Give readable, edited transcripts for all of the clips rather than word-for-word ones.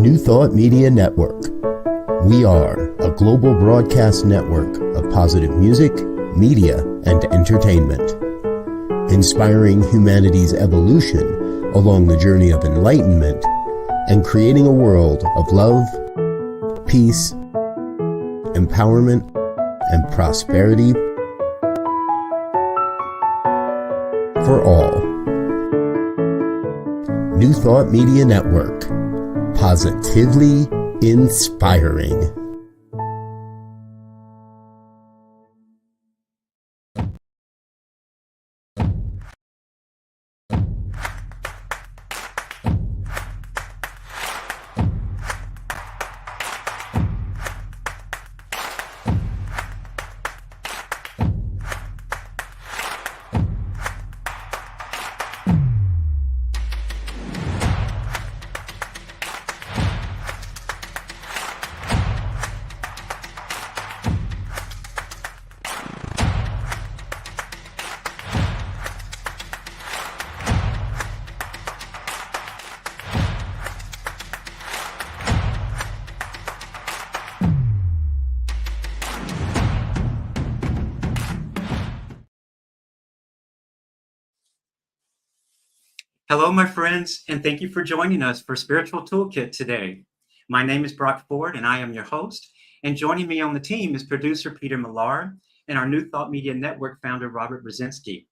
New Thought Media Network. We are a global broadcast network of positive music, media, and entertainment, inspiring humanity's evolution along the journey of enlightenment and creating a world of love, peace, empowerment, and prosperity for all. New Thought Media Network. Positively inspiring. Hello, my friends, and thank you for joining us for Spiritual Toolkit today. My name is Brock Ford, and I am your host. And joining me on the team is producer Peter Millar and our New Thought Media Network founder, Robert Brzezinski.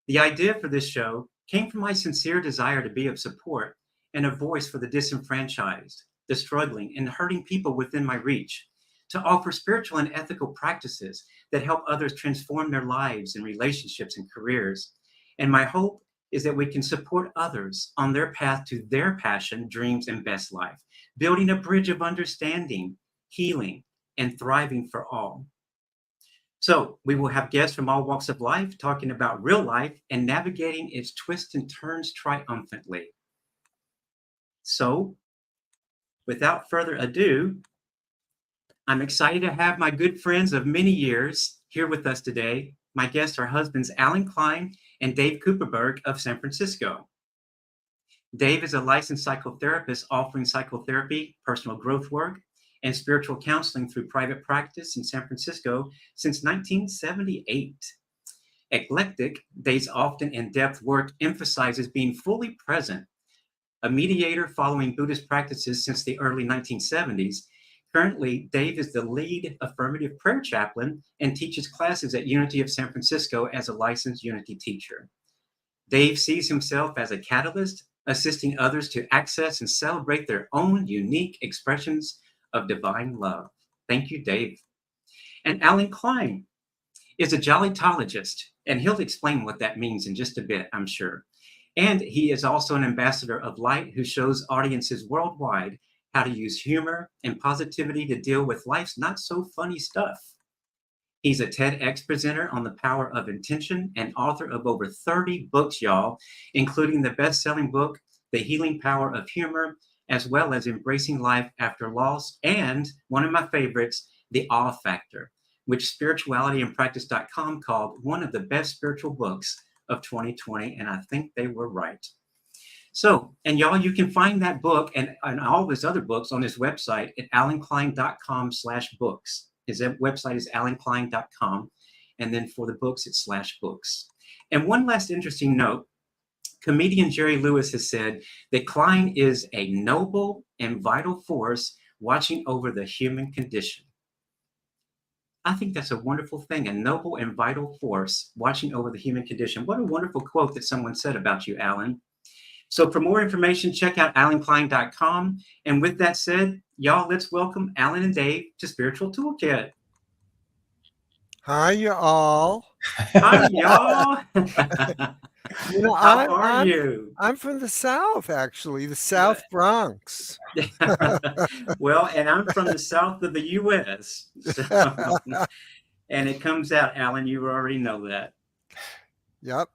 The idea for this show came from my sincere desire to be of support and a voice for the disenfranchised, the struggling, and hurting people within my reach, to offer spiritual and ethical practices that help others transform their lives and relationships and careers. And my hope is that we can support others on their path to their passion, dreams, and best life, building a bridge of understanding, healing, and thriving for all. So we will have guests from all walks of life talking about real life and navigating its twists and turns triumphantly. So without further ado, I'm excited to have my good friends of many years here with us today. My guests are husbands Alan Klein and Dave Cooperberg of San Francisco. Dave is a licensed psychotherapist offering psychotherapy, personal growth work, and spiritual counseling through private practice in San Francisco since 1978. Eclectic, Dave's often in-depth work emphasizes being fully present. A mediator following Buddhist practices since the early 1970s, currently, Dave is the lead affirmative prayer chaplain and teaches classes at Unity of San Francisco as a licensed Unity teacher. Dave sees himself as a catalyst, assisting others to access and celebrate their own unique expressions of divine love. Thank you, Dave. And Alan Klein is a jollytologist, and he'll explain what that means in just a bit, I'm sure. And he is also an ambassador of light who shows audiences worldwide how to use humor and positivity to deal with life's not so funny stuff. He's a TEDx presenter on the power of intention and author of over 30 books, y'all, including the best-selling book, The Healing Power of Humor, as well as Embracing Life After Loss, and one of my favorites, The Awe Factor, which spiritualityandpractice.com called one of the best spiritual books of 2020, and I think they were right. So, and y'all, you can find that book and all of his other books on his website at alanklein.com/books. His website is alanklein.com. And then for the books, it's /books. And one last interesting note, comedian Jerry Lewis has said that Klein is a noble and vital force watching over the human condition. I think that's a wonderful thing, a noble and vital force watching over the human condition. What a wonderful quote that someone said about you, Alan. So for more information, check out alanklein.com. And with that said, y'all, let's welcome Alan and Dave to Spiritual Toolkit. Hi, y'all. Hi, y'all. How are you? I'm from the South, actually, the South Bronx. Well, and I'm from the south of the U.S. So, and it comes out, Alan, you already know that. Yep.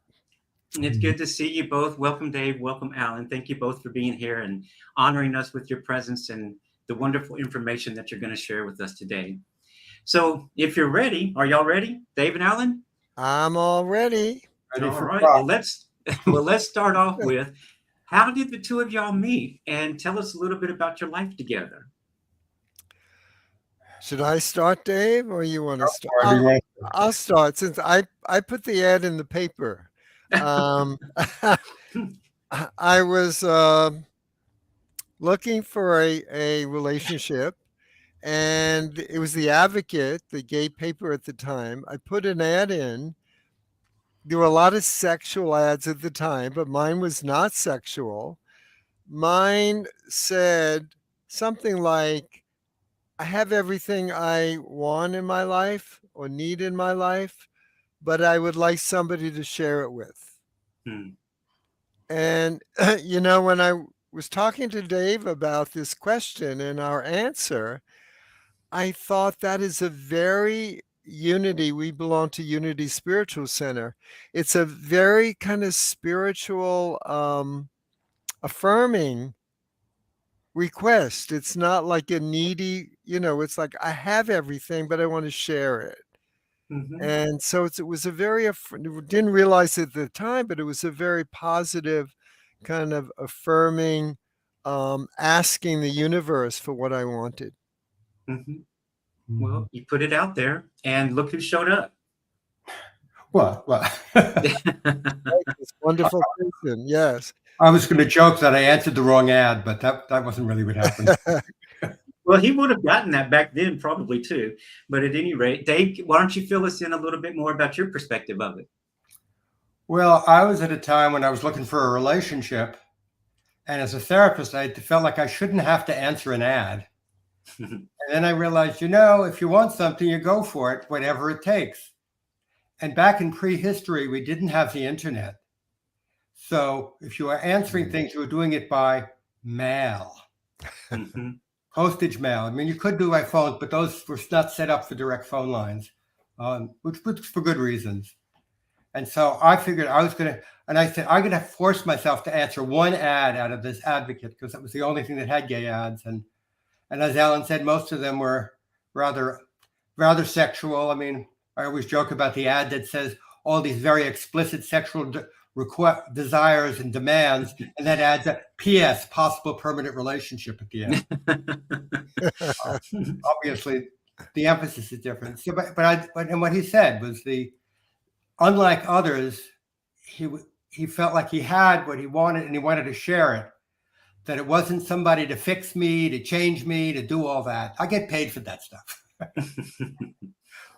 It's good to see you both. Welcome, Dave. Welcome, Alan. Thank you both for being here and honoring us with your presence and the wonderful information that you're going to share with us today. So if you're ready, are y'all ready, Dave and Alan? I'm all ready. All right. Well, let's start off with How did the two of y'all meet? And tell us a little bit about your life together. Should I start, Dave, or you want to start? However you want. I'll start since I put the ad in the paper. Um, I was looking for a relationship, and it was the Advocate, the gay paper at the time. I put an ad in. There were a lot of sexual ads at the time, but mine was not sexual. Mine said something like, I have everything I want in my life or need in my life, but I would like somebody to share it with. Hmm. And, when I was talking to Dave about this question and our answer, I thought that is a very Unity. We belong to Unity Spiritual Center. It's a very kind of spiritual, affirming request. It's not like a needy, it's like I have everything, but I want to share it. Mhm. And so it was a very, didn't realize it at the time, but it was a very positive kind of affirming, asking the universe for what I wanted. Mhm. Well, you put it out there, and look who showed up. Well, This wonderful person, yes. I was going to joke that I answered the wrong ad, but that wasn't really what happened. Well, he would have gotten that back then, probably too. But at any rate, Dave, why don't you fill us in a little bit more about your perspective of it? Well, I was at a time when I was looking for a relationship, and as a therapist, I felt like I shouldn't have to answer an ad. And then I realized, if you want something, you go for it, whatever it takes. And back in prehistory, we didn't have the internet. So if you were answering things, you were doing it by mail, postage mail. I mean, you could do by phones, but those were not set up for direct phone lines, which for good reasons. And so I figured I was going to, and I said, I'm going to force myself to answer one ad out of this Advocate, because that was the only thing that had gay ads. And as Alan said, most of them were rather sexual. I mean, I always joke about the ad that says all these very explicit sexual desires and demands, and that adds a P.S. possible permanent relationship at the end. Obviously, the emphasis is different. So, but what he said was unlike others, he felt like he had what he wanted, and he wanted to share it. That it wasn't somebody to fix me, to change me, to do all that. I get paid for that stuff.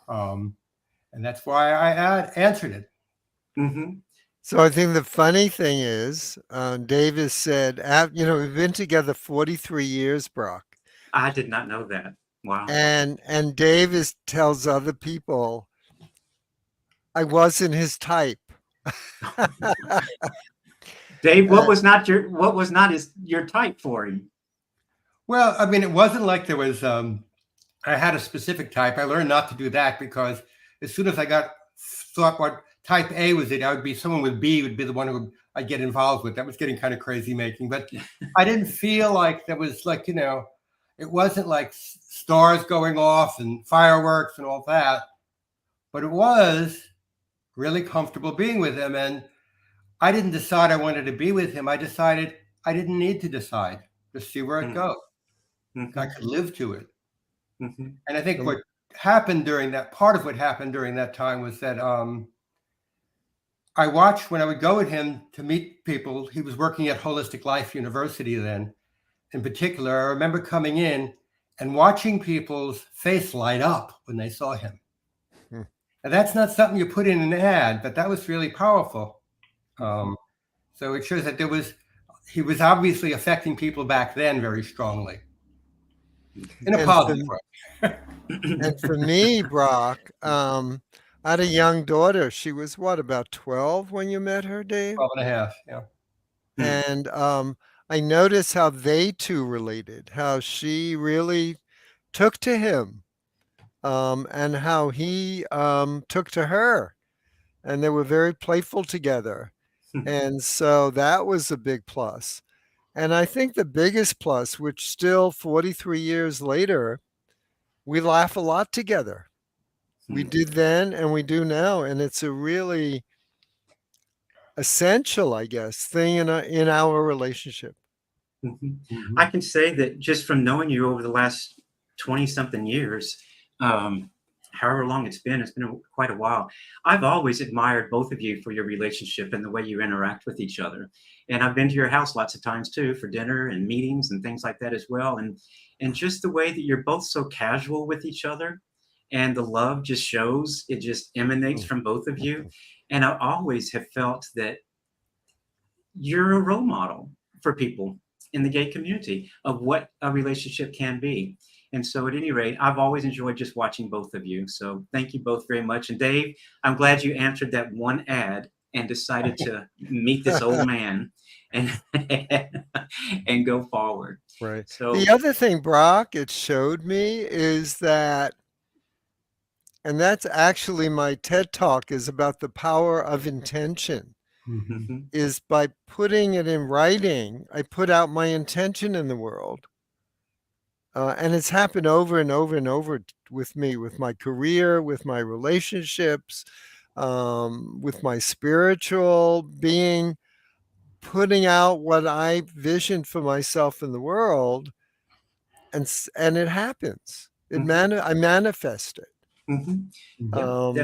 And that's why I answered it. Mm-hmm. So I think the funny thing is, Davis said, we've been together 43 years, Brock. I did not know that. Wow. And Davis tells other people, I wasn't his type. Dave, what was not your type for him? Well, I mean, it wasn't like there was, I had a specific type. I learned not to do that, because as soon as I thought what type A was it, I would be someone with B would be the one who I'd get involved with. That was getting kind of crazy making, but I didn't feel like there was like, it wasn't like stars going off and fireworks and all that, but it was really comfortable being with him. And I didn't decide I wanted to be with him. I decided I didn't need to decide, just see where it goes. Mm-hmm. I could live to it. Mm-hmm. And I think what happened part of what happened during that time was that I watched when I would go with him to meet people. He was working at Holistic Life University then. In particular, I remember coming in and watching people's face light up when they saw him. And that's not something you put in an ad, but that was really powerful. So it shows that he was obviously affecting people back then very strongly. In a positive way. And for me, Brock, I had a young daughter. She was about 12 when you met her, Dave? 12 and a half, yeah. And I noticed how they two related, how she really took to him, and how he took to her. And they were very playful together. And so that was a big plus. And I think the biggest plus, which still 43 years later, we laugh a lot together. We did then and we do now. And it's a really essential, I guess, thing in our relationship. I can say that just from knowing you over the last 20 something years, however long it's been quite a while. I've always admired both of you for your relationship and the way you interact with each other. And I've been to your house lots of times too, for dinner and meetings and things like that as well. And just the way that you're both so casual with each other, and the love just shows, it just emanates from both of you. And I always have felt that you're a role model for people in the gay community of what a relationship can be. And so at any rate, I've always enjoyed just watching both of you. So thank you both very much. And Dave, I'm glad you answered that one ad and decided to meet this old man and and go forward. Right. So The other thing, Brock, it showed me is that, and that's actually my TED Talk is about the power of intention. mhm, Is by putting it in writing, I put out my intention in the world. And it's happened over and over and over with me, with my career, with my relationships, with my spiritual being, putting out what I visioned for myself in the world, and it happens. I manifest it. mhm. Yep, Um,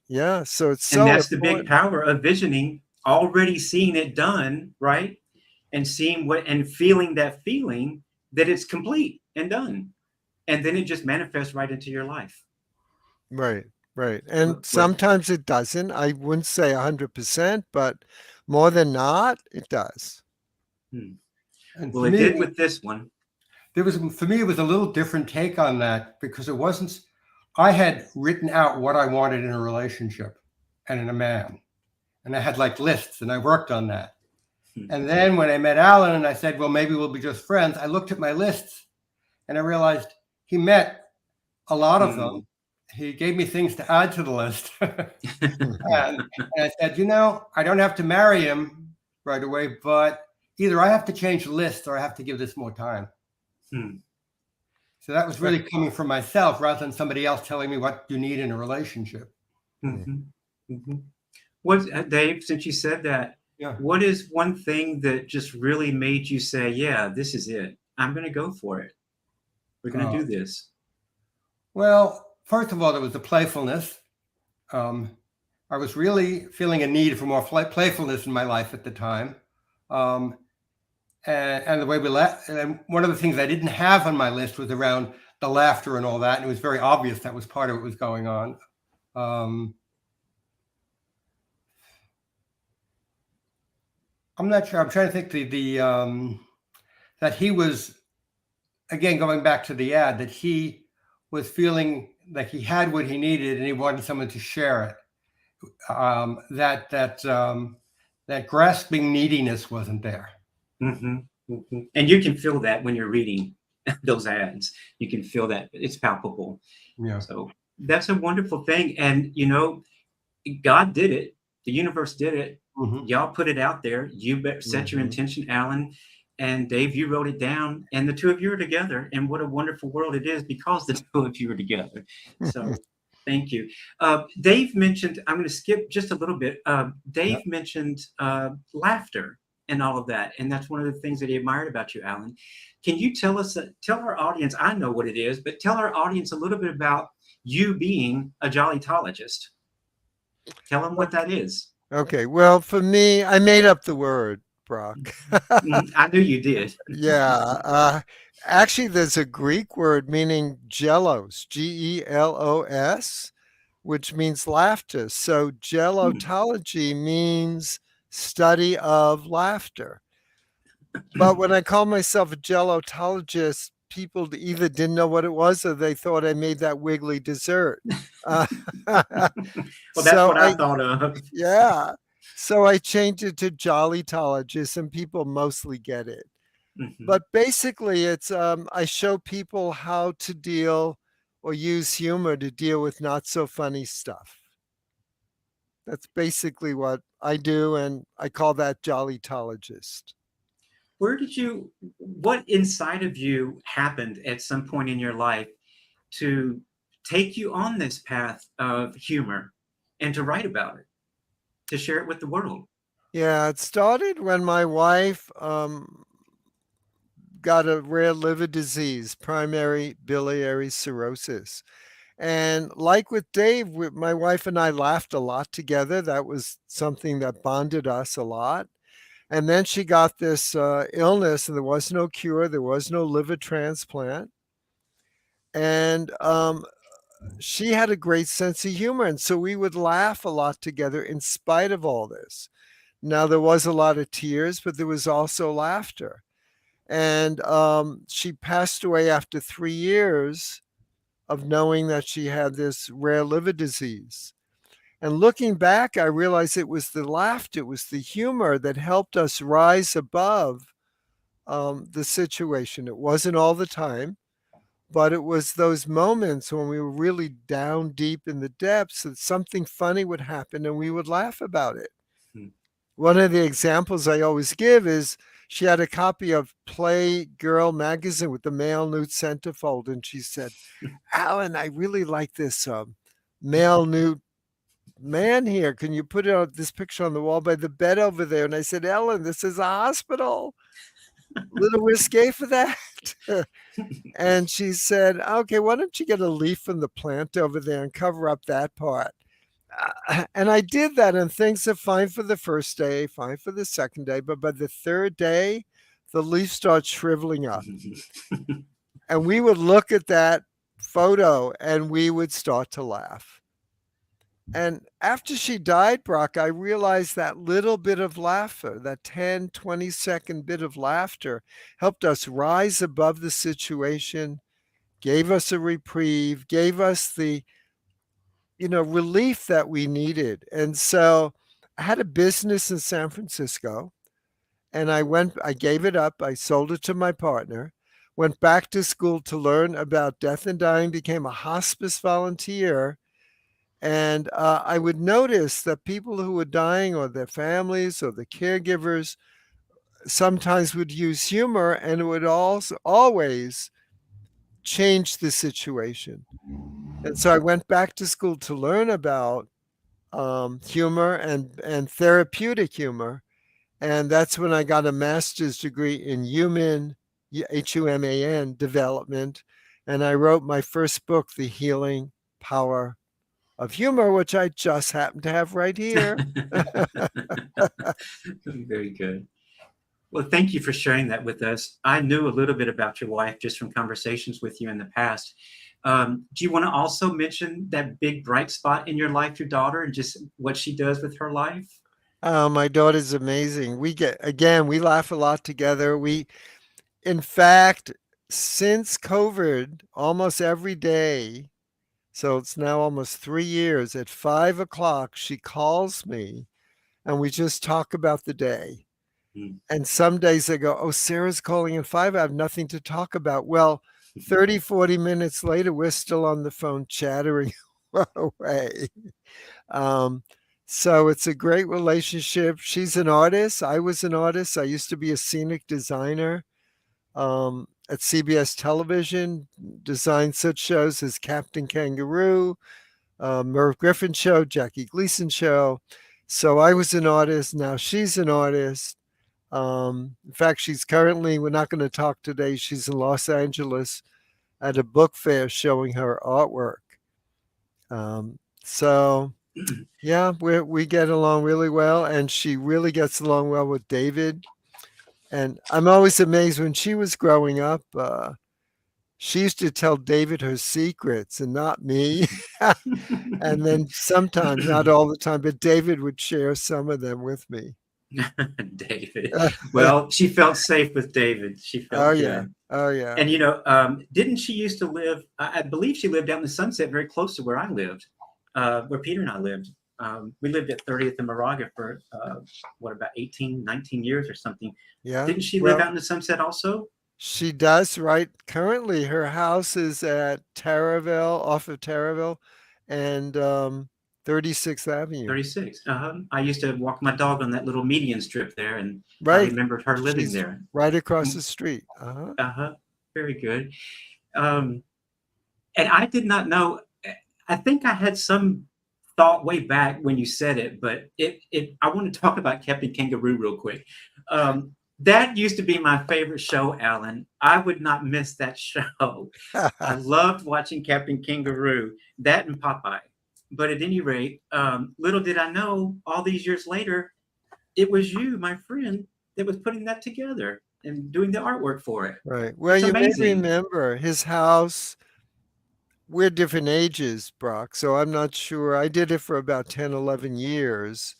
yeah, so it's and so that's the big important. power of visioning, already seeing it done, right? And seeing what and feeling that feeling that it's complete and done. And then it just manifests right into your life. Right, right. And What- sometimes it doesn't. I wouldn't say 100%, but more than not, it does. And Well, for it me, did with this one. it was a little different take on that because it wasn't. I had written out what I wanted in a relationship and in a man, and I had like lists, and I worked on that. And then when I met Alan and I said, well, maybe we'll be just friends, I looked at my lists and I realized he met a lot of them. He gave me things to add to the list. and I said, I don't have to marry him right away, but either I have to change the list or I have to give this more time. So that was really coming from myself rather than somebody else telling me what you need in a relationship. What, Dave, since you said that, Yeah. what is one thing that just really made you say, yeah, this is it. I'm going to go for it. We're going to do this. Well, first of all, there was the playfulness. I was really feeling a need for more playfulness in my life at the time. And the way we laughed, and one of the things I didn't have on my list was around the laughter and all that. And it was very obvious that was part of what was going on. I'm not sure. I'm trying to think that he was, again, going back to the ad, that he was feeling like he had what he needed and he wanted someone to share it. That grasping neediness wasn't there. And you can feel that when you're reading those ads. You can feel that. It's palpable. Yeah. So that's a wonderful thing. And, God did it. The universe did it. Y'all put it out there. You set your intention, Alan. And Dave, you wrote it down. And the two of you are together. And what a wonderful world it is because the two of you are together. So thank you. Dave mentioned, I'm going to skip just a little bit. Dave mentioned laughter and all of that. And that's one of the things that he admired about you, Alan. Can you tell our audience, I know what it is, but tell our audience a little bit about you being a jollytologist. Tell them what that is. Okay. Well, for me, I made up the word, Brock. I knew you did. Yeah. Actually, there's a Greek word meaning gelos, Gelos, which means laughter. So gelotology means study of laughter. But when I called myself a gelotologist, people either didn't know what it was or they thought I made that wiggly dessert. Well, that's what I thought of. Yeah. So I changed it to jollytologist and people mostly get it. But basically it's I show people how to deal or use humor to deal with not so funny stuff. That's basically what I do, and I call that jollytologist. What inside of you happened at some point in your life to take you on this path of humor and to write about it, to share it with the world? Yeah, it started when my wife got a rare liver disease, primary biliary cirrhosis. And like with Dave, my wife and I laughed a lot together. That was something that bonded us a lot. And then she got this illness, and there was no cure, there was no liver transplant. And she had a great sense of humor. And so we would laugh a lot together in spite of all this. Now, there was a lot of tears, but there was also laughter. And she passed away after 3 years of knowing that she had this rare liver disease. And looking back, I realized it was the laughter, it was the humor that helped us rise above the situation. It wasn't all the time, but it was those moments when we were really down deep in the depths that something funny would happen and we would laugh about it. Hmm. One of the examples I always give is she had a copy of Playgirl magazine with the male nude centerfold, and she said, Alan, I really like this male nude man here. Can you put this picture on the wall by the bed over there? And I said, Ellen, this is a hospital. A little risque for that. And she said, okay, why don't you get a leaf from the plant over there and cover up that part? And I did that, and things are fine for the first day, fine for the second day. But by the third day, the leaf starts shriveling up. And we would look at that photo and we would start to laugh. And after she died, Brock, I realized that little bit of laughter, that 10, 20-second bit of laughter, helped us rise above the situation, gave us a reprieve, gave us the relief that we needed. And so I had a business in San Francisco, and I gave it up. I sold it to my partner, went back to school to learn about death and dying, became a hospice volunteer. And I would notice that people who were dying, or their families or the caregivers, sometimes would use humor, and it would also always change the situation. And so I went back to school to learn about humor and therapeutic humor. And that's when I got a master's degree in human, HUMAN, development. And I wrote my first book, The Healing Power of Humor, which I just happen to have right here. Very good. Well, thank you for sharing that with us. I knew a little bit about your wife just from conversations with you in the past. Do you want to also mention that big bright spot in your life, your daughter, and just what she does with her life? My daughter's amazing. We laugh a lot together. In fact, since COVID, almost every day, so it's now almost 3 years, at 5 o'clock, she calls me and we just talk about the day. And some days I go, oh, Sarah's calling at 5. I have nothing to talk about. Well, 30, 40 minutes later, we're still on the phone chattering away. So it's a great relationship. She's an artist. I was an artist. I used to be a scenic designer at CBS television, designed such shows as Captain Kangaroo, Merv Griffin Show, Jackie Gleason Show. So I was an artist. Now she's an artist. In fact, we're not going to talk today. She's in Los Angeles at a book fair showing her artwork. So yeah, we get along really well, and she really gets along well with David. And I'm always amazed, when she was growing up, she used to tell David her secrets and not me. And then sometimes, not all the time, but David would share some of them with me. David. Well, she felt safe with David. She felt good. Oh, yeah. And, didn't she used to live, I believe she lived out in the Sunset, very close to where I lived, where Peter and I lived. We lived at 30th and Moraga for, about 18, 19 years or something. Yeah. Didn't she live out in the Sunset also? She does, right? Currently, her house is at Taraville, off of Taraville, and 36th Avenue. 36. I used to walk my dog on that little median strip there, and I remembered her living there. Right across the street. Very good. And I did not know. I think I had some thought way back when you said it, but I want to talk about Captain Kangaroo real quick. That used to be my favorite show, Alan. I would not miss that show. I loved watching Captain Kangaroo, that and Popeye. But at any rate, little did I know, all these years later, it was you, my friend, that was putting that together and doing the artwork for it. Right. Well, It's you may amazing. remember his house. We're different ages, Brock, so I'm not sure. I did it for about 10, 11 years,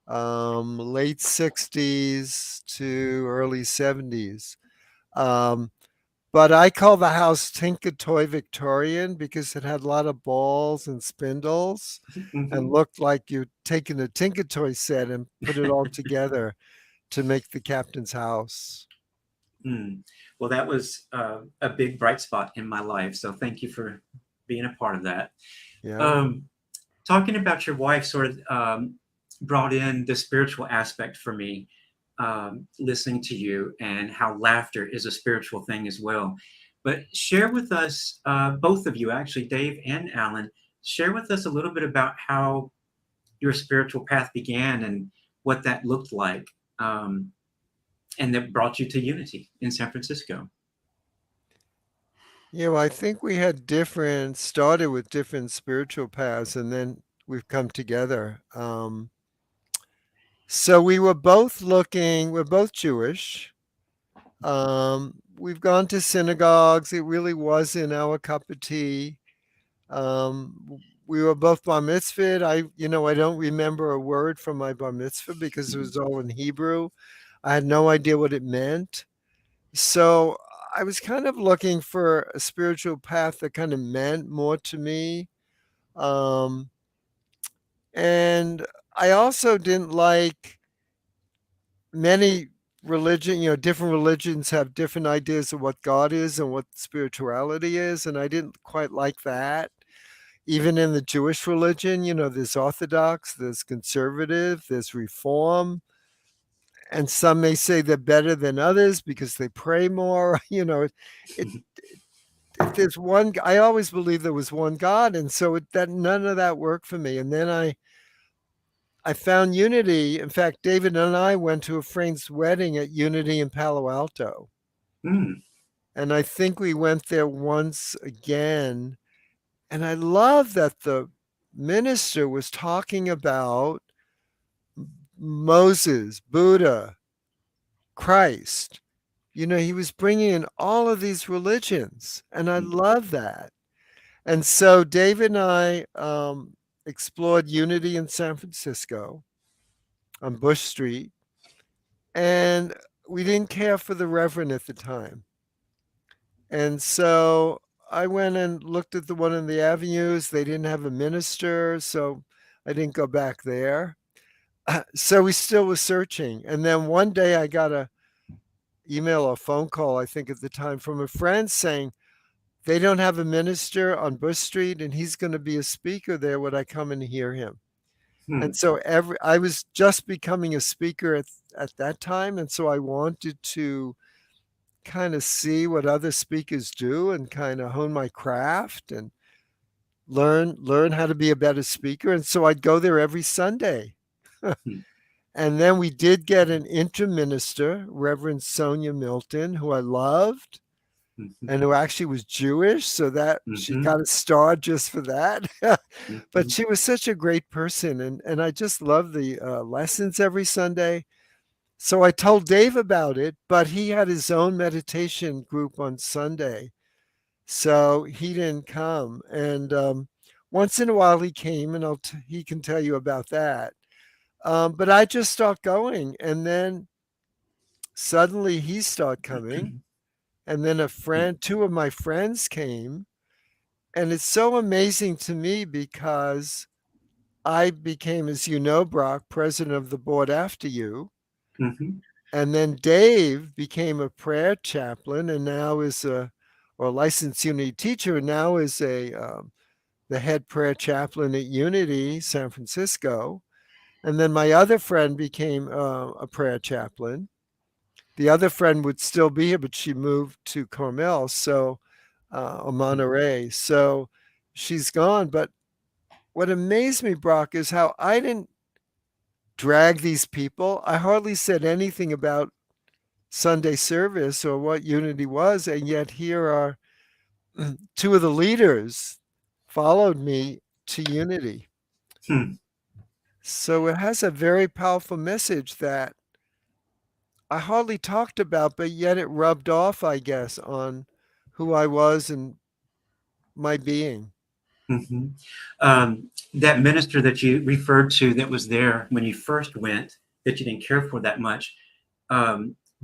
late 60s to early 70s. But I call the house Tinker-Toy Victorian because it had a lot of balls and spindles and looked like you'd taken a Tinker-Toy set and put it all together to make the captain's house. Well, that was a big bright spot in my life. So thank you for being a part of that. Yeah. Talking about your wife sort of brought in the spiritual aspect for me, listening to you, and how laughter is a spiritual thing as well. But share with us, both of you, actually, Dave and Alan, share with us a little bit about how your spiritual path began and what that looked like, and that brought you to Unity in San Francisco. Yeah, well, I think we had started with different spiritual paths, and then we've come together. So we were both we're both Jewish. We've gone to synagogues. It really wasn't our cup of tea. We were both bar mitzvahed. I don't remember a word from my bar mitzvah because it was all in Hebrew. I had no idea what it meant. So I was kind of looking for a spiritual path that kind of meant more to me. And I also didn't like many different religions have different ideas of what God is and what spirituality is. And I didn't quite like that. Even in the Jewish religion, there's Orthodox, there's conservative, there's Reform. And some may say they're better than others because they pray more. If there's one, I always believed there was one God. And so that none of that worked for me. And then I found Unity. In fact, David and I went to a friend's wedding at Unity in Palo Alto. And I think we went there once again. And I love that the minister was talking about Moses, Buddha, Christ. He was bringing in all of these religions. And I love that. And so David and I explored Unity in San Francisco on Bush Street. And we didn't care for the Reverend at the time. And so I went and looked at the one in the avenues. They didn't have a minister, so I didn't go back there. So we still were searching. And then one day I got a email or phone call, I think at the time, from a friend saying, they don't have a minister on Bush Street and he's going to be a speaker there. Would I come and hear him? And so I was just becoming a speaker at that time. And so I wanted to kind of see what other speakers do and kind of hone my craft and learn how to be a better speaker. And so I'd go there every Sunday. And then we did get an interim minister, Reverend Sonia Milton, who I loved and who actually was Jewish. So that she got a star just for that. But she was such a great person. And I just loved the lessons every Sunday. So I told Dave about it, but he had his own meditation group on Sunday. So he didn't come. And once in a while he came, and he can tell you about that. But I just stopped going. And then suddenly he started coming. And then two of my friends came. And it's so amazing to me because I became, as you know, Brock, president of the board after you. And then Dave became a prayer chaplain and now is or licensed Unity teacher, and now is the head prayer chaplain at Unity San Francisco. And then my other friend became a prayer chaplain. The other friend would still be here, but she moved to Carmel, or Monterey. So she's gone. But what amazed me, Brock, is how I didn't drag these people. I hardly said anything about Sunday service or what unity was, and yet here are two of the leaders followed me to unity. Hmm. So it has a very powerful message that I hardly talked about, but yet it rubbed off, I guess, on who I was and my being. Hmm. That minister that you referred to that was there when you first went, that you didn't care for that much,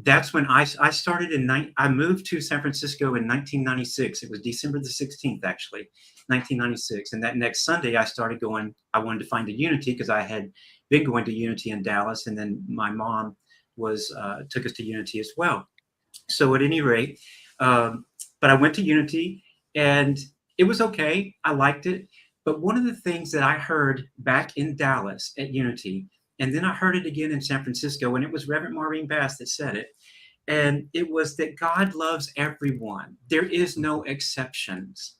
that's when I started I moved to San Francisco in 1996. It was December the 16th, actually, 1996. And that next Sunday, I started going, I wanted to find a Unity because I had been going to Unity in Dallas. And then my mom took us to Unity as well. So at any rate, but I went to Unity and it was okay. I liked it. But one of the things that I heard back in Dallas at Unity, and then I heard it again in San Francisco, and it was Reverend Maureen Bass that said it. And it was that God loves everyone. There is no exceptions.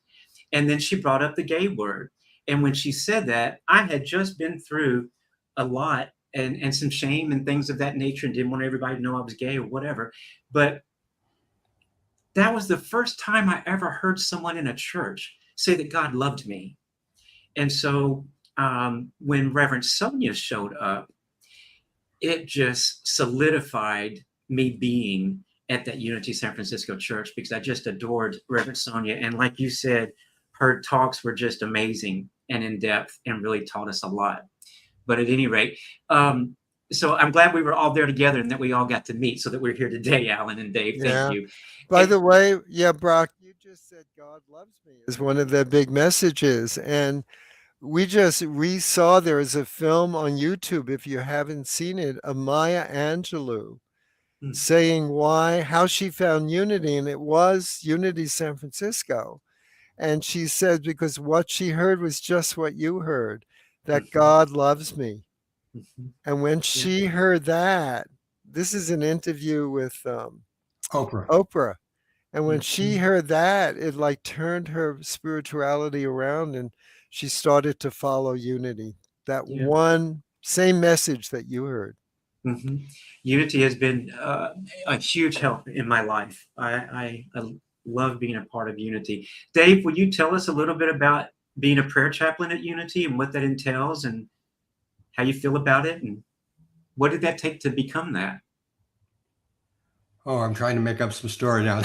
And then she brought up the gay word. And when she said that, I had just been through a lot and some shame and things of that nature and didn't want everybody to know I was gay or whatever. But that was the first time I ever heard someone in a church say that God loved me. And so when Reverend Sonia showed up, it just solidified me being at that Unity San Francisco church because I just adored Reverend Sonia. And like you said, her talks were just amazing and in depth and really taught us a lot. But at any rate, so I'm glad we were all there together and that we all got to meet so that we're here today, Alan and Dave. Thank you. By the way, Brock, you just said God loves me is one of the big messages. And we saw there is a film on YouTube, if you haven't seen it, of Maya Angelou saying how she found Unity, and it was Unity San Francisco. And she said, because what she heard was just what you heard, that God loves me. And when she heard that, this is an interview with Oprah. And when she heard that, it like turned her spirituality around and she started to follow Unity. That one same message that you heard. Unity has been a huge help in my life. I love being a part of Unity. Dave, will you tell us a little bit about being a prayer chaplain at Unity and what that entails and how you feel about it? And what did that take to become that? Oh, I'm trying to make up some story now.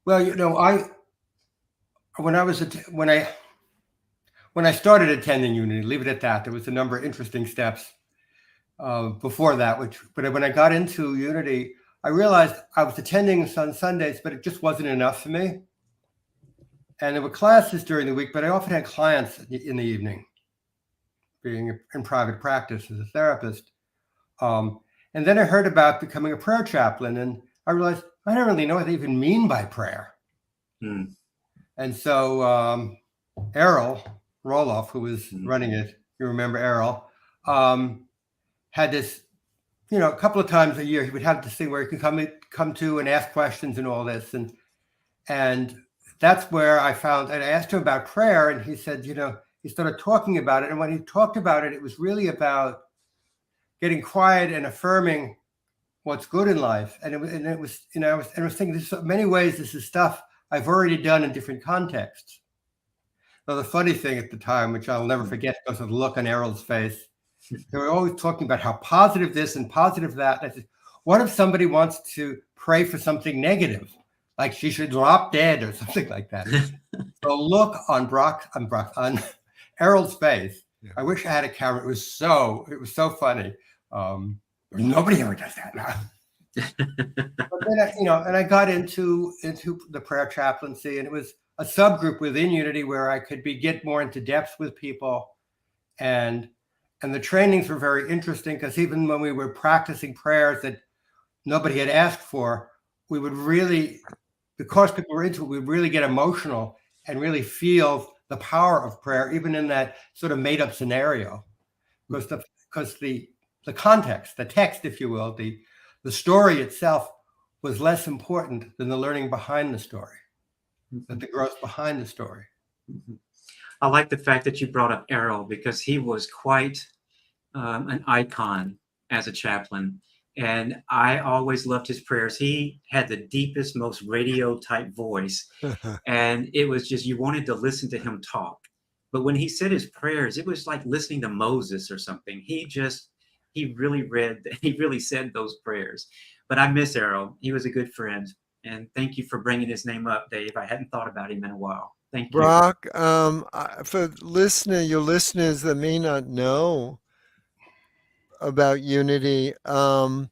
Well, you know, when I started attending Unity, leave it at that. There was a number of interesting steps before that. But when I got into Unity, I realized I was attending on Sundays, but it just wasn't enough for me. And there were classes during the week, but I often had clients in the evening, being in private practice as a therapist. And then I heard about becoming a prayer chaplain, and I realized I don't really know what they even mean by prayer. And so Errol Roloff, who was running it, you remember Errol, had this, a couple of times a year, he would have this thing where he could come to and ask questions and all this. And that's where I asked him about prayer, and he said, he started talking about it. And when he talked about it, it was really about getting quiet and affirming what's good in life. And it was I was thinking, in many ways, this is stuff I've already done in different contexts. Now, the funny thing at the time, which I'll never forget because of the look on Errol's face, they were always talking about how positive this and positive that. And I said, what if somebody wants to pray for something negative, like she should drop dead or something like that? The look on on Errol's face. Yeah. I wish I had a camera. It was so funny. Nobody ever does that now. But then I got into the prayer chaplaincy, and it was a subgroup within Unity where I could get more into depth with people, and the trainings were very interesting because even when we were practicing prayers that nobody had asked for, we would really, because people were into it, we'd really get emotional and really feel the power of prayer, even in that sort of made-up scenario, because the context, the text, if you will, the story itself was less important than the learning behind the story. but the growth behind the story. I like the fact that you brought up Errol, because he was quite an icon as a chaplain. And I always loved his prayers. He had the deepest, most radio type voice. And it was just, you wanted to listen to him talk. But when he said his prayers, it was like listening to Moses or something. He really said those prayers. But I miss Errol. He was a good friend. And thank you for bringing his name up, Dave. I hadn't thought about him in a while. Thank you. Brock, for your listeners that may not know about Unity, I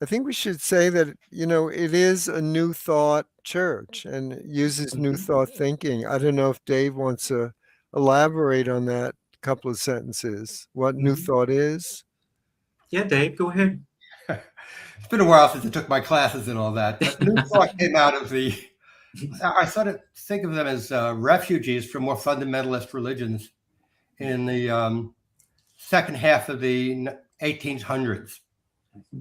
think we should say that, it is a New Thought church and it uses New Thought thinking. I don't know if Dave wants to elaborate on that couple of sentences, what New Thought is. Yeah, Dave, go ahead. It's been a while since I took my classes and all that, but New Thought came out of I sort of think of them as refugees from more fundamentalist religions in the second half of the 1800s.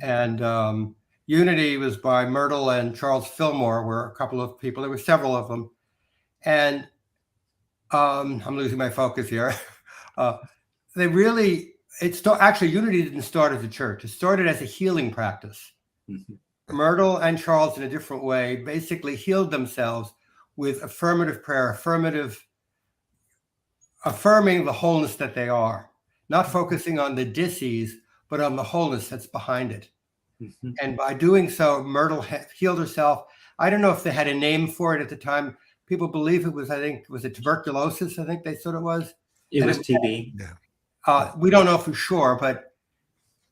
And Unity was by Myrtle and Charles Fillmore, were a couple of people. There were several of them. And I'm losing my focus here. Unity didn't start as a church. It started as a healing practice. Myrtle and Charles, in a different way, basically healed themselves with affirmative prayer, affirming the wholeness that they are, not focusing on the disease, but on the wholeness that's behind it. And by doing so, Myrtle healed herself. I don't know if they had a name for it at the time. People believe it was, was it tuberculosis? I think they thought it was. It was TB. We don't know for sure, but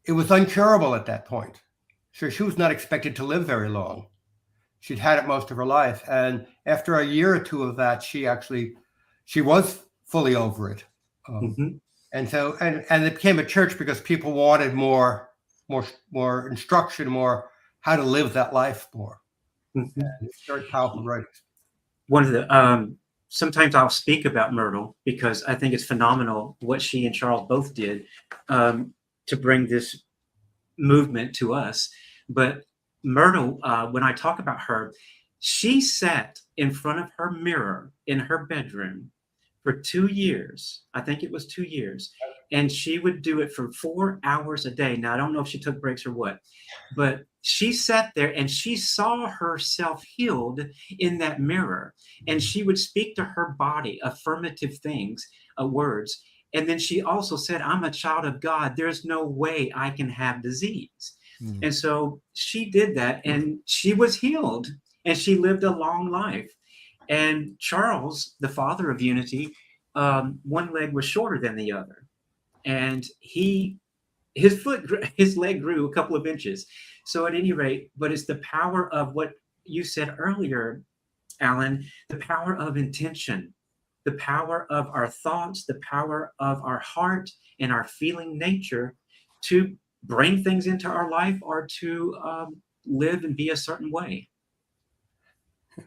it was uncurable at that point. So she was not expected to live very long. She'd had it most of her life. And after a year or two of that, she was fully over it. And so, and it became a church because people wanted more instruction, more how to live that life more. And it's very powerful writings. One of the, sometimes I'll speak about Myrtle because I think it's phenomenal what she and Charles both did to bring this movement to us. But Myrtle, when I talk about her, she sat in front of her mirror in her bedroom for 2 years. I think it was 2 years. And she would do it for 4 hours a day. Now, I don't know if she took breaks or what, but she sat there and she saw herself healed in that mirror. And she would speak to her body affirmative things, words. And then she also said, I'm a child of God. There's no way I can have disease. And so she did that and she was healed and she lived a long life. And Charles, the father of Unity, one leg was shorter than the other. And his leg grew a couple of inches. So at any rate, but it's the power of what you said earlier, Alan, the power of intention, the power of our thoughts, the power of our heart and our feeling nature to bring things into our life or to live and be a certain way.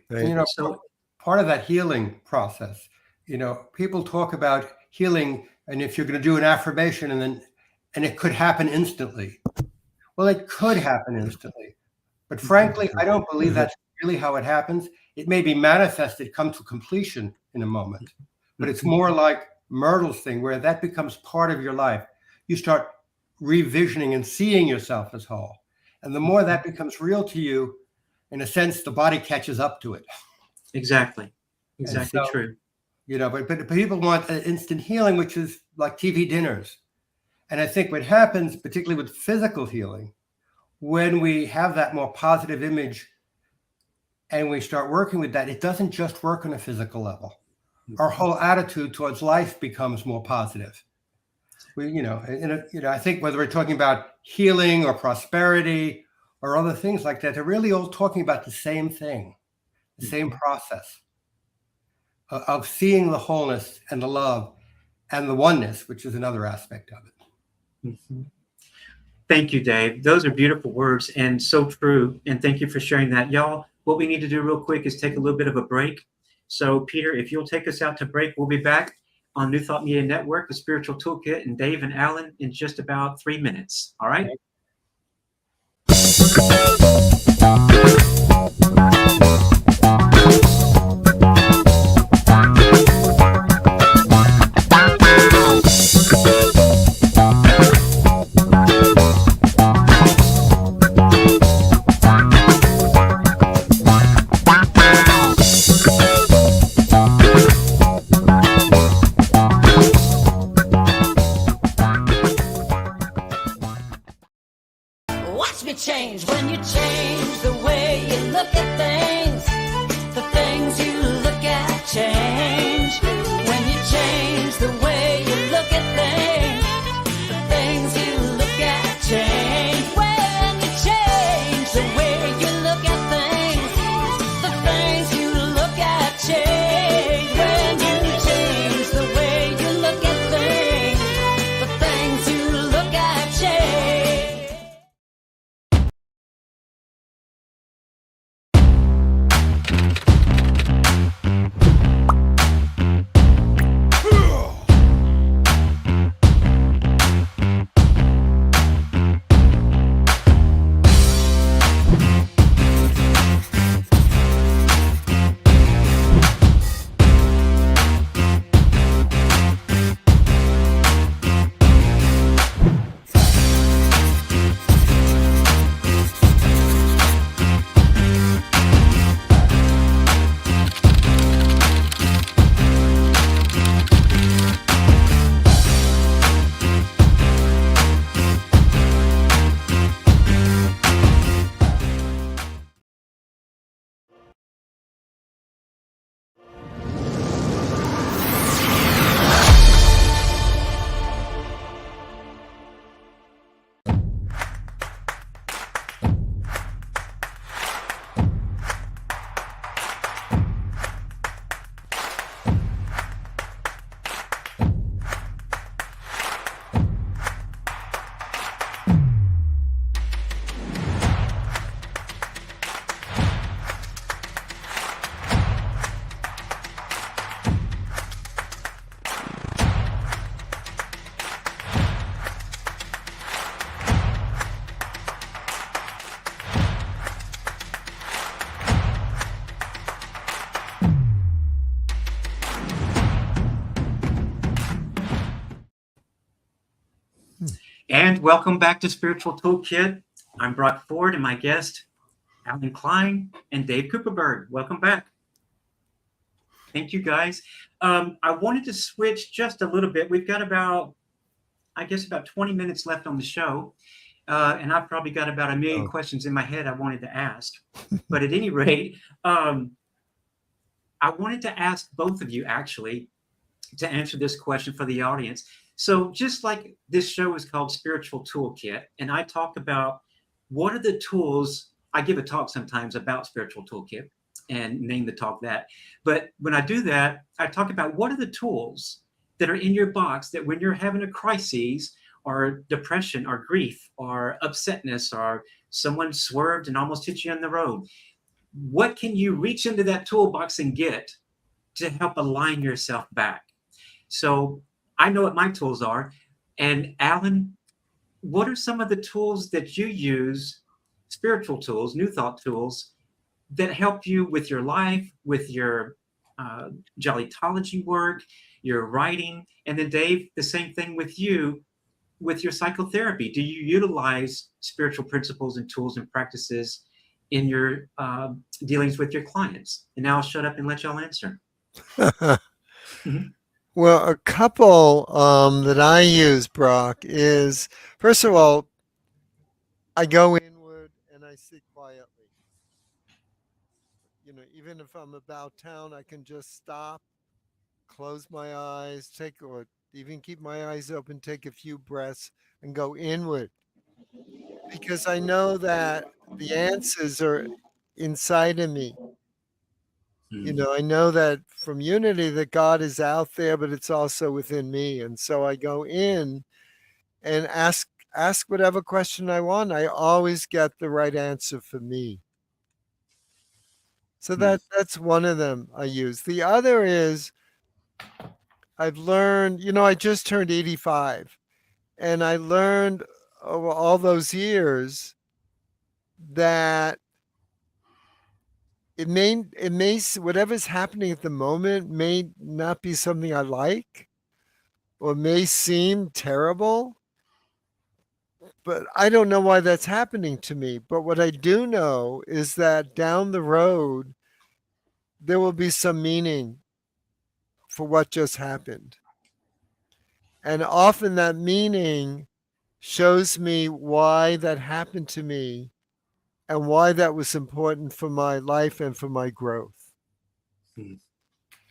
So part of that healing process, people talk about healing, and if you're going to do an affirmation and it could happen instantly. Well, it could happen instantly, but frankly, I don't believe that's really how it happens. It may be manifested, come to completion in a moment, but it's more like Myrtle's thing, where that becomes part of your life. You start revisioning and seeing yourself as whole. And the more that becomes real to you, in a sense, the body catches up to it. Exactly So, true. But people want an instant healing, which is like TV dinners. And I think what happens, particularly with physical healing, when we have that more positive image and we start working with that, it doesn't just work on a physical level. Our whole attitude towards life becomes more positive. I think whether we're talking about healing or prosperity or other things like that, they're really all talking about the same thing, the same process of seeing the wholeness and the love and the oneness, which is another aspect of it. Thank you, Dave. Those are beautiful words and so true. And thank you for sharing that. Y'all, what we need to do real quick is take a little bit of a break. So Peter, if you'll take us out to break, we'll be back on New Thought Media Network, the Spiritual Toolkit, and Dave and Alan in just about 3 minutes. All right? And welcome back to Spiritual Toolkit. I'm Brock Ford and my guest, Alan Klein and Dave Cooperberg. Welcome back. Thank you, guys. I wanted to switch just a little bit. We've got about 20 minutes left on the show. And I've probably got about a million questions in my head I wanted to ask. But at any rate, I wanted to ask both of you, actually, to answer this question for the audience. So just like this show is called Spiritual Toolkit, and I talk about what are the tools, I give a talk sometimes about Spiritual Toolkit and name the talk that. But when I do that, I talk about what are the tools that are in your box that when you're having a crisis or depression or grief or upsetness or someone swerved and almost hit you on the road, what can you reach into that toolbox and get to help align yourself back? So I know what my tools are. And Alan, what are some of the tools that you use, spiritual tools, new thought tools, that help you with your life, with your jollytology work, your writing? And then Dave, the same thing with you, with your psychotherapy. Do you utilize spiritual principles and tools and practices in your dealings with your clients? And now I'll shut up and let y'all answer. Well, a couple that I use, Brock, is, first of all, I go inward and I sit quietly. You know, even if I'm about town, I can just stop, close my eyes, or even keep my eyes open, take a few breaths and go inward. Because I know that the answers are inside of me. You know, I know that from unity that God is out there, but it's also within me. And so I go in and ask whatever question I want. I always get the right answer for me. So that's one of them I use. The other is I've learned, you know, I just turned 85, and I learned over all those years that it may whatever's happening at the moment may not be something I like or may seem terrible, but I don't know why that's happening to me. But what I do know is that down the road, there will be some meaning for what just happened. And often that meaning shows me why that happened to me and why that was important for my life and for my growth.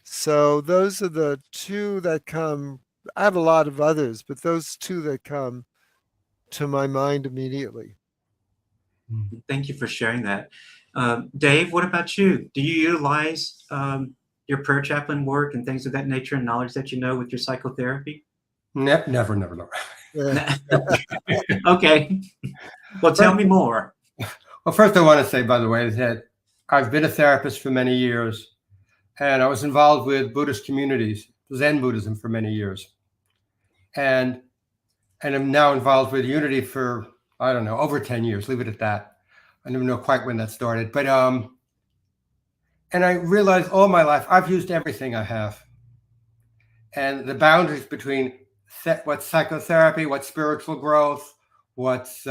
So those are the two that come. I have a lot of others, but those two that come to my mind immediately. Thank you for sharing that. Dave, what about you? Do you utilize your prayer chaplain work and things of that nature and knowledge that you know with your psychotherapy? Never. Yeah. Okay. Well, tell me more. Well, first I want to say, by the way, that I've been a therapist for many years, and I was involved with Buddhist communities, Zen Buddhism, for many years. And I'm now involved with Unity for, I don't know, over 10 years, leave it at that. I don't know quite when that started. But, and I realized all my life, I've used everything I have. And the boundaries between what's psychotherapy, what's spiritual growth, what's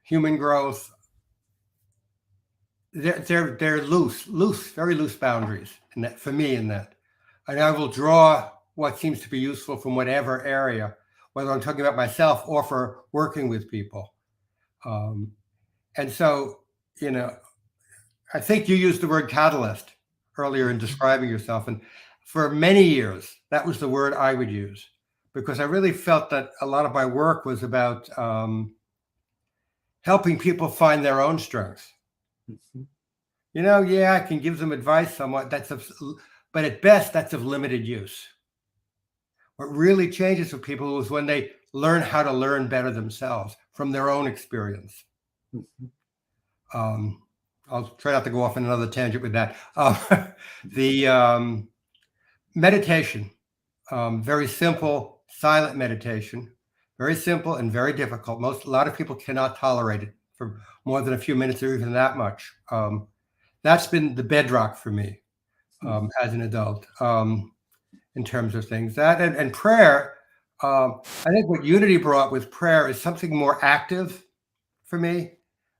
human growth, they're loose, very loose boundaries. And that, for me, in that, and I will draw what seems to be useful from whatever area, whether I'm talking about myself or for working with people. And so, you know, I think you used the word catalyst earlier in describing yourself, and for many years that was the word I would use, because I really felt that a lot of my work was about helping people find their own strengths. You know, yeah, I can give them advice somewhat, but at best that's of limited use. What really changes for people is when they learn how to learn better themselves from their own experience. I'll try not to go off on another tangent with that. The meditation, very simple, silent meditation, very simple and very difficult. A lot of people cannot tolerate it for more than a few minutes or even that much. That's been the bedrock for me as an adult in terms of things. That and prayer, I think what unity brought with prayer is something more active for me.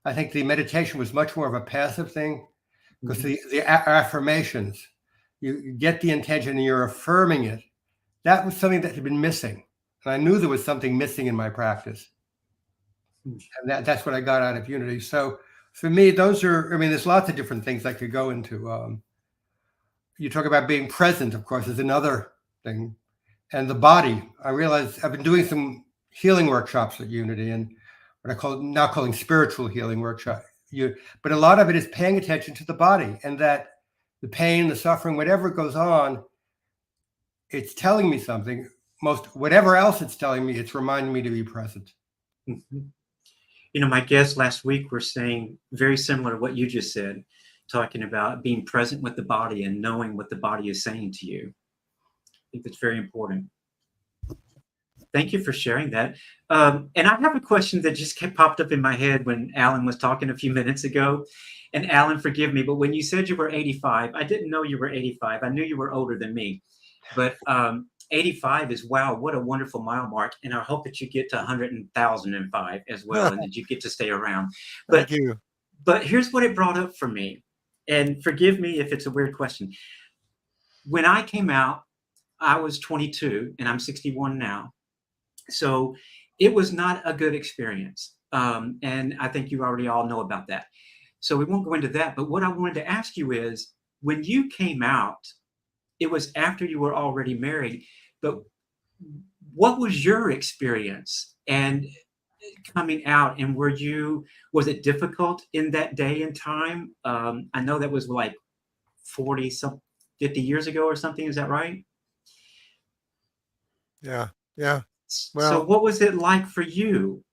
I think the meditation was much more of a passive thing because the affirmations, you get the intention and you're affirming it. That was something that had been missing. And I knew there was something missing in my practice. And that's what I got out of unity. So for me, those are, I mean, there's lots of different things I could go into. You talk about being present, of course, is another thing. And the body, I realized I've been doing some healing workshops at Unity and what I now calling spiritual healing workshop. But a lot of it is paying attention to the body, and that the pain, the suffering, whatever goes on, it's telling me something. Whatever else it's telling me, it's reminding me to be present. Mm-hmm. You know, my guests last week were saying very similar to what you just said, talking about being present with the body and knowing what the body is saying to you. I think that's very important. Thank you for sharing that. And I have a question that just popped up in my head when Alan was talking a few minutes ago. And Alan, forgive me, but when you said you were 85, I didn't know you were 85. I knew you were older than me. But 85 is, wow, what a wonderful mile mark. And I hope that you get to 100,005 as well, and that you get to stay around. But, Thank you. But here's what it brought up for me. And forgive me if it's a weird question. When I came out, I was 22 and I'm 61 now. So it was not a good experience. And I think you already all know about that. So we won't go into that. But what I wanted to ask you is, when you came out, it was after you were already married. But what was your experience and coming out? And was it difficult in that day and time? I know that was like 50 years ago or something. Is that right? Yeah. Yeah. Well, so what was it like for you?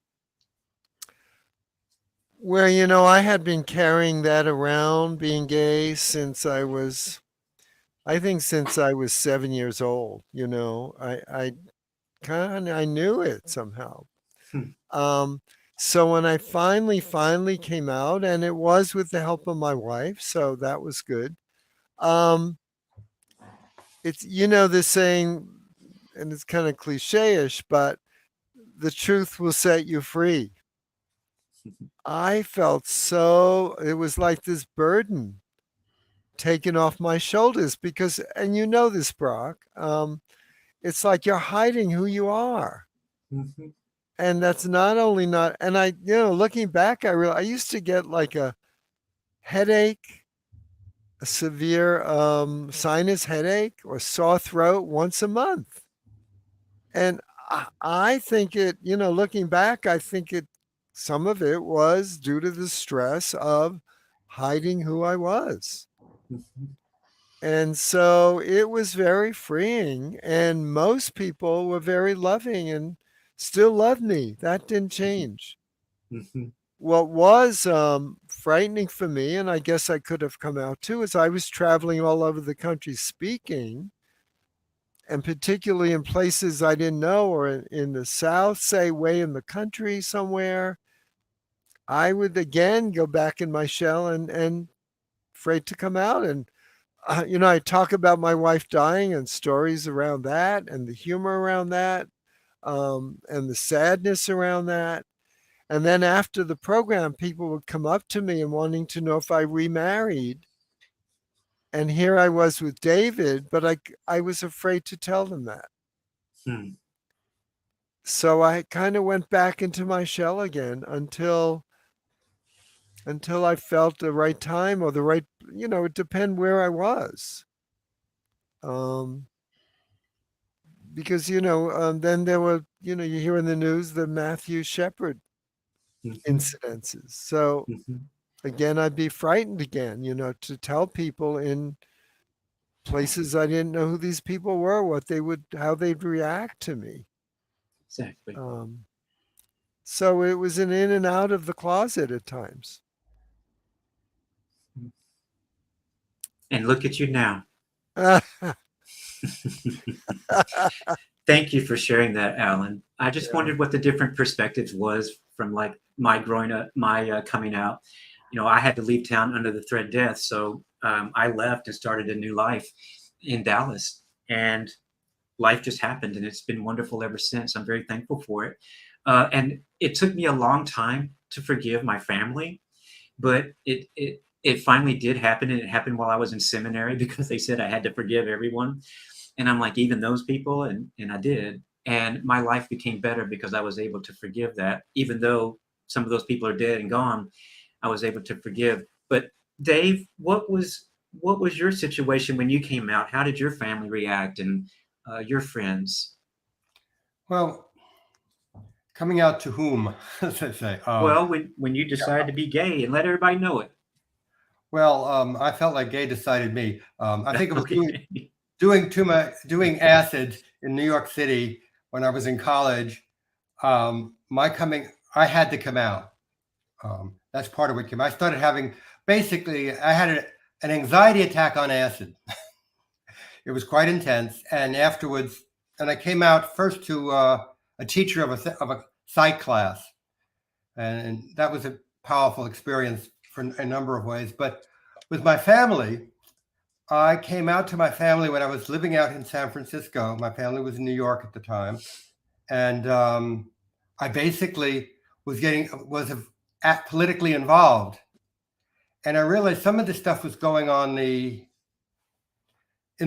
Well, you know, I had been carrying that around, being gay, since I was 7 years old. You know, I knew it somehow. So when I finally came out, and it was with the help of my wife, so that was good. It's, you know, the saying, and it's kind of cliche-ish, but the truth will set you free. I felt it was like this burden taken off my shoulders, because, and you know this, Brock, it's like you're hiding who you are. Mm-hmm. And that's not, and I, you know, looking back, I used to get like a headache, a severe sinus headache or sore throat once a month. And I think it, you know, looking back, I think some of it was due to the stress of hiding who I was. Mm-hmm. And so it was very freeing, and most people were very loving and still love me. That didn't change. Mm-hmm. What was frightening for me, and I guess I could have come out too, is I was traveling all over the country speaking, and particularly in places I didn't know, or in the South, say way in the country somewhere. I would again go back in my shell and afraid to come out. And you know, I talk about my wife dying and stories around that, and the humor around that, and the sadness around that. And then after the program, people would come up to me and wanting to know if I remarried. And here I was with David, but I was afraid to tell them that. So I kind of went back into my shell again until I felt the right time, or the right, you know, it depends where I was. Because, you know, then there were, you know, you hear in the news the Matthew Shepard incidences. So again, I'd be frightened again, you know, to tell people in places I didn't know who these people were, how they'd react to me. Exactly. So it was an in and out of the closet at times. And look at you now. Thank you for sharing that, Alan. I just wondered what the different perspectives was from like my growing up, my coming out. You know, I had to leave town under the threat of death. So I left and started a new life in Dallas. And life just happened, and it's been wonderful ever since. I'm very thankful for it. And it took me a long time to forgive my family, but it finally did happen, and it happened while I was in seminary because they said I had to forgive everyone. And I'm like, even those people, and I did. And my life became better because I was able to forgive that, even though some of those people are dead and gone. I was able to forgive. But Dave, what was your situation when you came out? How did your family react, and your friends? Well, coming out to whom, as I say. Well, when you decided to be gay and let everybody know it. Well, I felt like gay decided me. I think it was Okay. doing acid in New York City when I was in college. I had to come out. That's part of what came. I started having basically. I had an anxiety attack on acid. It was quite intense, and afterwards, and I came out first to a teacher of a psych class, and that was a powerful experience for a number of ways. But with my family, I came out to my family when I was living out in San Francisco. My family was in New York at the time, and I basically was politically involved, and I realized some of the stuff was going on in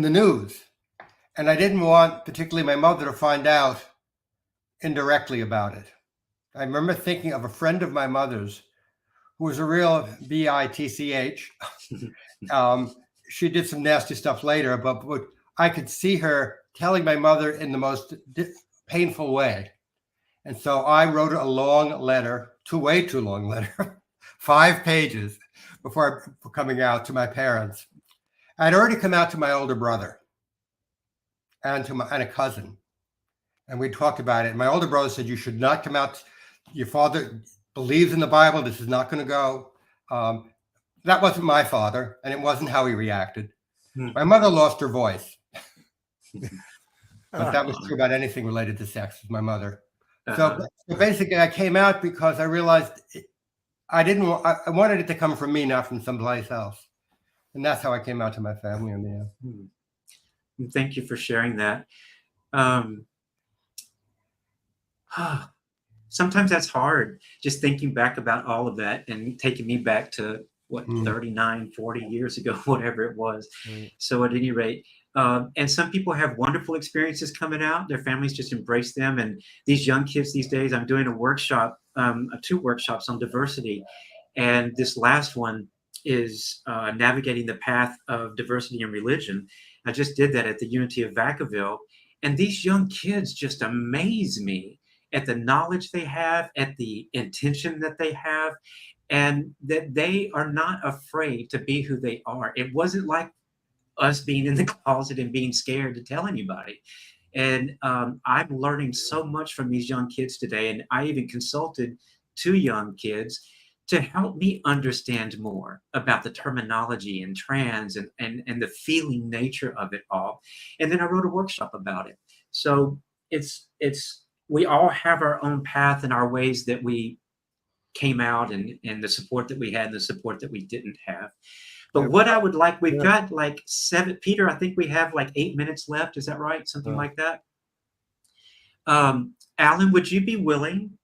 the news, and I didn't want particularly my mother to find out indirectly about it. I remember thinking of a friend of my mother's who was a real bitch. She did some nasty stuff later, but I could see her telling my mother in the most painful way. And so I wrote a long letter, way too long letter, 5 pages before coming out to my parents. I'd already come out to my older brother and a cousin, and we talked about it. My older brother said, "You should not come out. Your father believes in the Bible. This is not going to go." That wasn't my father, and it wasn't how he reacted. My mother lost her voice, but that was true about anything related to sex with my mother. So basically, I came out because I realized I wanted it to come from me, not from someplace else, and that's how I came out to my family in the end. Thank you for sharing that. Sometimes that's hard, just thinking back about all of that and taking me back to 39, 40 years ago, whatever it was. Right. So at any rate, and some people have wonderful experiences coming out. Their families just embrace them. And these young kids these days, I'm doing a workshop, 2 workshops on diversity. And this last one is navigating the path of diversity in religion. I just did that at the Unity of Vacaville. And these young kids just amaze me at the knowledge they have, at the intention that they have, and that they are not afraid to be who they are. It wasn't like us being in the closet and being scared to tell anybody. And I'm learning so much from these young kids today. And I even consulted 2 young kids to help me understand more about the terminology and trans and the feeling nature of it all. And then I wrote a workshop about it. So we all have our own path and our ways that we came out, and the support that we had and the support that we didn't have. But what I would like, we've got like 7, Peter, I think we have like 8 minutes left. Is that right? Something like that. Alan, would you be willing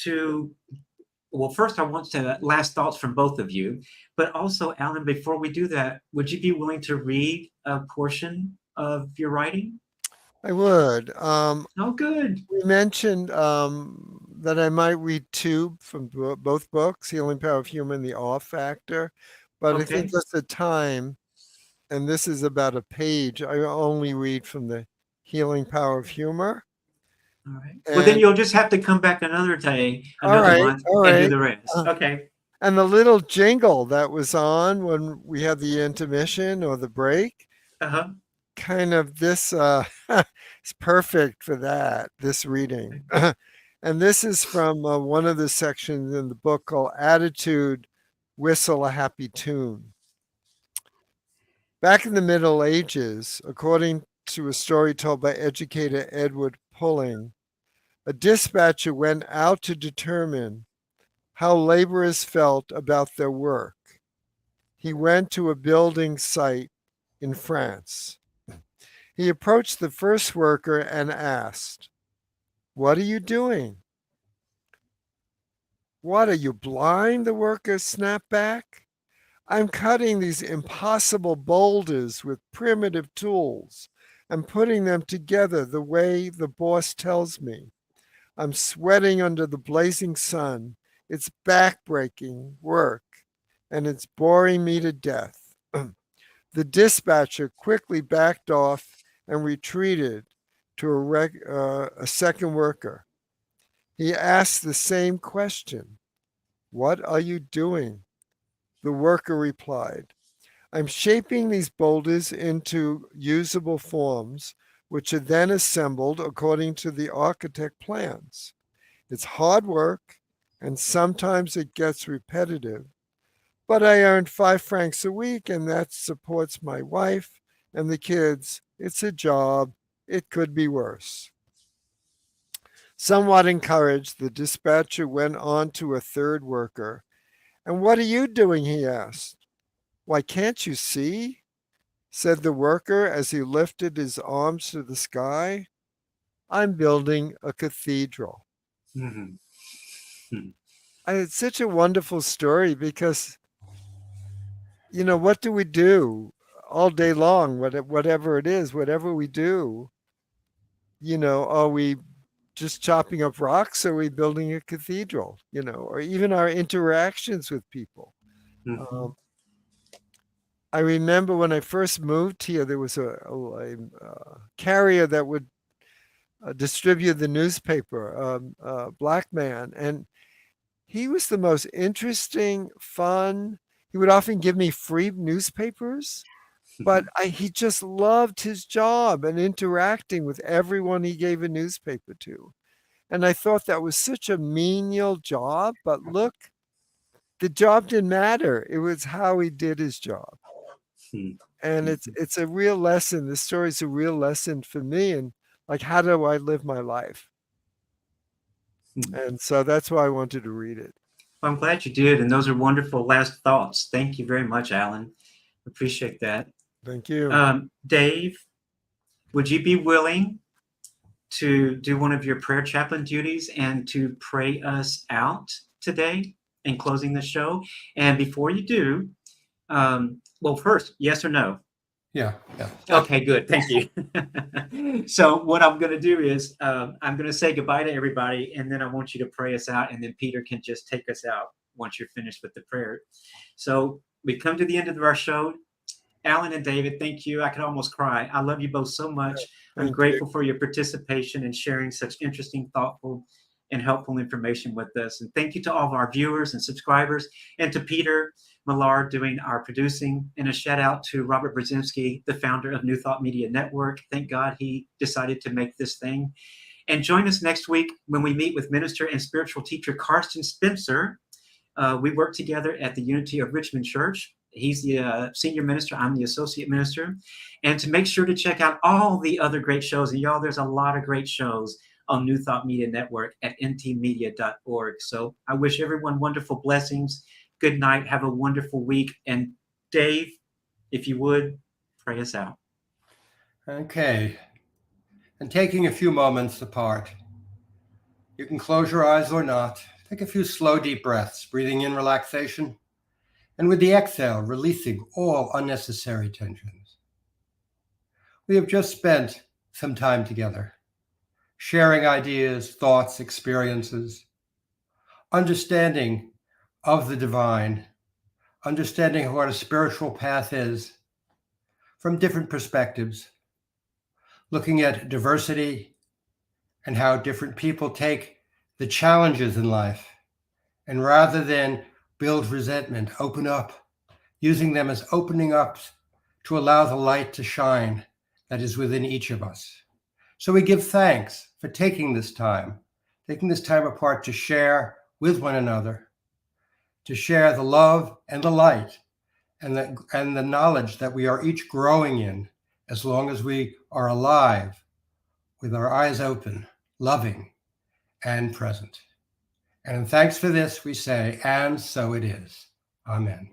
to, well, first I want to last thoughts from both of you, but also Alan, before we do that, would you be willing to read a portion of your writing? I would. Oh, good. We mentioned that I might read 2 from both books, Healing Power of Humor and The Awe Factor. But I think that's the time, and this is about a page. I only read from the Healing Power of Humor. All right. Well, then you'll just have to come back another day, another month, and do the rest. Okay. And the little jingle that was on when we had the intermission or the break, kind of this is perfect for that, this reading. And this is from one of the sections in the book called Attitude, Whistle a Happy Tune. Back in the Middle Ages, according to a story told by educator Edward Pulling, a dispatcher went out to determine how laborers felt about their work. He went to a building site in France. He approached the first worker and asked, "What are you doing?" "What, are you blind?" the worker snapped back. "I'm cutting these impossible boulders with primitive tools and putting them together the way the boss tells me. I'm sweating under the blazing sun. It's backbreaking work, and it's boring me to death." The dispatcher quickly backed off and retreated to a second worker. He asked the same question. "What are you doing?" The worker replied, "I'm shaping these boulders into usable forms, which are then assembled according to the architect plans. It's hard work, and sometimes it gets repetitive, but I earn 5 francs a week, and that supports my wife and the kids. It's a job. It could be worse." Somewhat encouraged, the dispatcher went on to a third worker. "And what are you doing?" he asked. "Why, can't you see?" said the worker as he lifted his arms to the sky. "I'm building a cathedral." Mhm. It's such a wonderful story because, what do we do all day long? Whatever it is, whatever we do, are we just chopping up rocks? Or are we building a cathedral? Or even our interactions with people. Mhm. I remember when I first moved here, there was a carrier that would distribute the newspaper, a black man, and he was the most interesting, fun. He would often give me free newspapers, but he just loved his job and interacting with everyone he gave a newspaper to. And I thought that was such a menial job, but look, the job didn't matter. It was how he did his job. And it's a real lesson. This story is a real lesson for me. And like, how do I live my life? And so that's why I wanted to read it. Well, I'm glad you did. And those are wonderful last thoughts. Thank you very much, Alan. Appreciate that. Thank you. Dave, would you be willing to do one of your prayer chaplain duties and to pray us out today in closing the show? And before you do, well, first, yes or no? Yeah. Okay, good. Thank you. So what I'm going to do is I'm going to say goodbye to everybody, and then I want you to pray us out, and then Peter can just take us out once you're finished with the prayer. So we come to the end of our show. Alan and David, thank you. I could almost cry. I love you both so much. I'm grateful for your participation and sharing such interesting, thoughtful, and helpful information with us. And thank you to all of our viewers and subscribers, and to Peter Millard doing our producing, and a shout out to Robert Brzezinski, the founder of New Thought Media Network. Thank God he decided to make this thing. And join us next week when we meet with minister and spiritual teacher Karsten Spencer. We work together at the Unity of Richmond Church. He's the senior minister. I'm the associate minister. And to make sure to check out all the other great shows, and y'all, there's a lot of great shows on New Thought Media Network at ntmedia.org. So I wish everyone wonderful blessings. Good night. Have a wonderful week. And Dave, if you would, pray us out. Okay. And taking a few moments apart, you can close your eyes or not. Take a few slow, deep breaths, breathing in relaxation, and with the exhale, releasing all unnecessary tensions. We have just spent some time together, sharing ideas, thoughts, experiences, understanding of the divine, understanding what a spiritual path is from different perspectives, looking at diversity and how different people take the challenges in life, and rather than build resentment, open up, using them as opening up to allow the light to shine that is within each of us. So we give thanks for taking this time apart to share with one another, to share the love and the light and the knowledge that we are each growing in as long as we are alive, with our eyes open, loving, and present. And thanks for this, we say, and so it is. Amen.